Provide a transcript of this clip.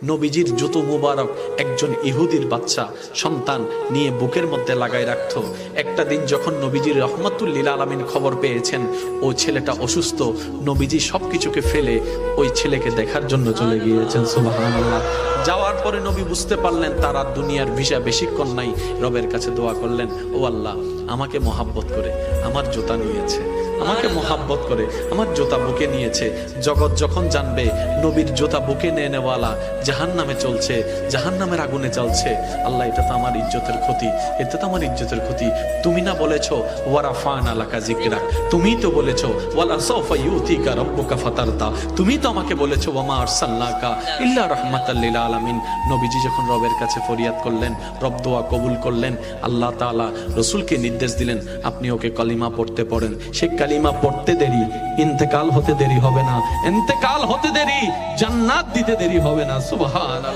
নবীজির জুতো মুবারক একজন ইহুদির বাচ্চা সন্তান নিয়ে বুকের মধ্যে লাগাই রাখতো। একটা দিন যখন নবীজির রহমাতুল লিল আলামিন খবর পেয়েছেন ও ছেলেটা অসুস্থ, নবীজি সবকিছুকে ফেলে ওই ছেলেকে দেখার জন্য চলে গিয়েছেন। সুবহানাল্লাহ। যাওয়ার পরে নবী বুঝতে পারলেন তার আর দুনিয়ার ভিসা বেশিক্ষণ নাই। রবের কাছে দোয়া করলেন, ও আল্লাহ, আমাকে মহাব্বত করে আমার জুতা নিয়েছে, আমাকে মহাব্বত করে আমার জুতা বুকে নিয়েছে। জগৎ যখন জানবে নবীর জুতা বুকে নিয়ে নেওয়ালা জাহান্নামে চলছে, জাহান্নামের আগুনে চলছে, আল্লাহ, এটা তো আমার ইজ্জতের ক্ষতি, এটা তো আমার ইজ্জতের ক্ষতি। তুমি না বলেছো ওয়ারাফানা লাকা যিকরাক, তুমি তো বলেছো ওয়ালা সাওফা ইউতিকা রাব্বুকা ফাতারদা, তুমি তো আমাকে বলেছো ওয়ামা আরসালনাকা ইল্লা রাহমাতাল লিল আলামিন। নবীজি যখন রবের কাছে ফরিয়াদ করলেন, রব দোয়া কবুল করলেন। আল্লাহ তাআলা রাসূলকে নির্দেশ দিলেন, আপনি ওকে কালিমা পড়তে পড়েন। সে কালিমা পড়তে দেরি, ইন্তেকাল হতে দেরি হবে না, ইন্তেকাল হতে দেরি, জান্নাত দিতে দেরি হবে না। সুবহানাল্লাহ।